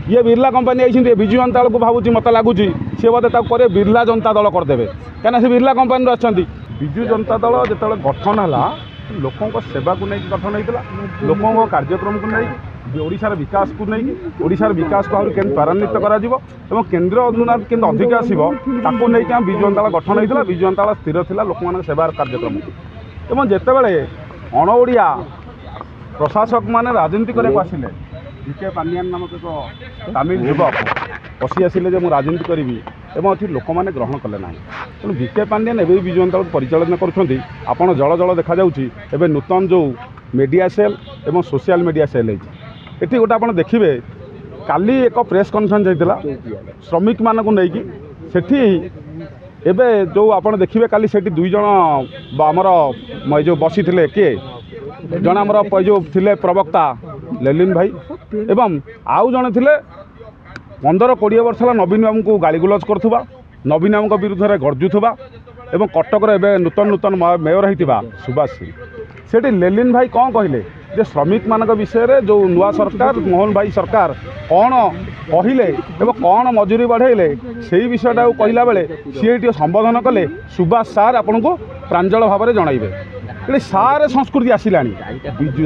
ये बिरला कंपनी आई विजु जनता दल को भावुँ मत लगुच सी बोधे करे बिरला जनता दल करदे कहीं से बिरला कंपनी अच्छा विजु जनता दल जो गठन है लोकों सेवा को लेकिन गठन होता लोकों कार्यक्रम को लेकिन ओडिशार विकास को लेकिन ओडिशार विकास को आहुरी त्वरान्वित कर केन्द्र अनुदान केन्द्र अधिक आसो नहीं विजु जनता दल गठन होता विजु जनता दल स्थिर था लोक सेवार कार्यक्रम एवं जितेबाला अणओडिया प्रशासक मैंने राजनीति करने आसिले विके पांडियान नामक एक तमिल युवक पशि आसिले जे मुझे राजनीति करी एवं लोक मैंने ग्रहण कले ना तेणु विके पांडियान एवं विजु जनता दल परिचालन कर जल जल देखा एवं नूतन जो मीडिया सेल एवं सोशल मीडिया सेल ये गोटे आप देखिए काली एक प्रेस कॉन्फ्रेंस होता श्रमिक मानक नहीं एबे जो आप देखिए काली से दुई जन आमर जो बसी थे किए जन आमर जो थे प्रवक्ता लेलिन भाई एवं आउ जड़े थे 15-20 वर्ष है नवीन बाबू को गाड़गुलज करुवा नवीन बाबू विरुद्ध में गर्जुवा एवं कटक नूतन नूतन मेयर होता सुभाष सिंह से लेलिन भाई कौन कहले जे श्रमिक मान विषय में जो नुआ सरकार मोहन भाई सरकार कौन कहले एवं कौन मजूरी बढ़ेले से ही विषयटा कहला बेले सी संबोधन कले सुभाष सार आपन को प्रांजल भाव में जनइबे कि सारे संस्कृति आसला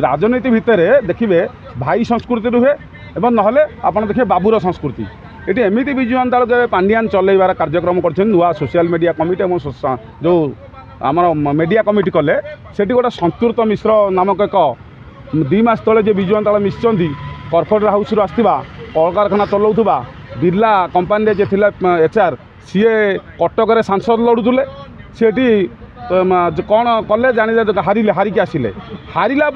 राजनीति भितर देखिए भाई संस्कृति रुहे एवं नहले आप देखिए बाबूर संस्कृति ये एमती विजु जनता दल पांडियान चलैबार कार्यक्रम कर नुआ सोशल मीडिया कमिटी और जो आमर मीडिया कमिटी कले से गोटे संतृप्त मिश्र नामक एक 2 मास तले जो विजु जनता दल मिशिंट कॉर्पोरेट हाउस आसवा कल कारखाना चलाऊा बिरला कंपानी जे एचआर सी कटक सांसद लड़ुले सी कौन कले जाने हारिले हारिकी आसिले हारिला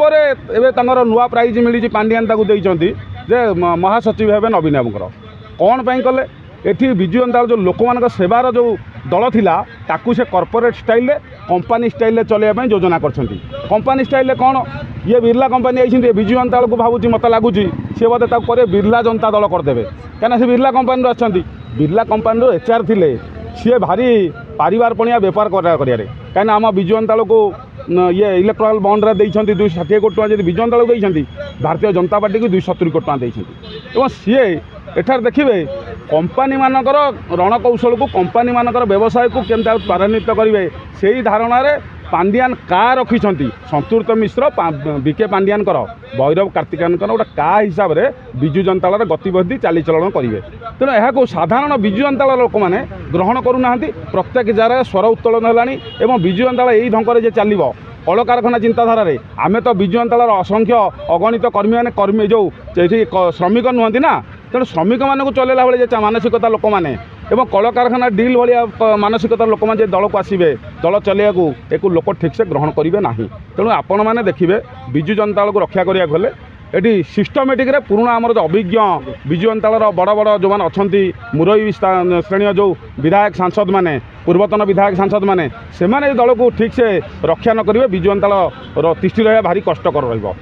नुआ प्राइज मिली पांडियान देते जे महासचिव हे नवीन बाबूर कौन पाई कले एठी विजु जनता जो लोक मान सेवार जो दल थिला ताकू से कॉर्पोरेट स्टाइल कंपानी स्टाइल चलैया योजना करछंती कंपानी स्टाइल कौन ये बिरला कंपनी आई विजु जनता दल को भावुँ मत लगुच सी बोधे करे बिरला जनता दल करदे कहीं से बिरला कंपनी अच्छा बिरला कंपनी एचआर थे सी भारी पारिवार पणिया बेपार करें कहीं आम विजु जनता दल को ये इलेक्ट्राल बॉन्ड रे 260 कोटी टका जब विजु जनता दल देती भारतीय जनता पार्टी को 270 कोटी टका देती सी एठार देखिए कंपानी मानकर रणकौशल को कंपानी मानकर व्यवसाय को केमती त्वरान्वित करेंगे से ही धारणा पांडियान का रखिंट संतृप्त मिश्र विके पांडियान भैरव कार्तिकायन गोटे का हिसाब से विजु जनता दल गतिविधि चालीचलन करेंगे तेणु यह साधारण विजु जनता दल लोक मैंने ग्रहण करूना प्रत्येक जगह स्वर उत्तोलन है विजु जनता दल यही ढंग से चलो कल कारखाना चिंताधारा आम तो विजु जनता दल असंख्य अगणित कर्मी जो श्रमिक नुहति ना तेणु श्रमिक मानक चलैला भाई मानसिकता लोक मैंने एवं कल कारखाना डिल भाया मानसिकता लोक मैंने दल को आसवे दल चलैया एक लोक ठीक से ग्रहण करेंगे ना तेणु आपण मैंने देखिए विजु जनता दल को रक्षा करा ये सिस्टमेटिक पुराना आमर जो अभिज्ञ विजु जनता दल बड़ बड़ जो मैंने अच्छा मुरई श्रेणी जो विधायक सांसद मैंने पूर्वतन विधायक सांसद मैंने से दल को ठीक से रक्षा न करेंगे विजु जनता दल तिष्ठि रहा भारी कष्टकर रहा।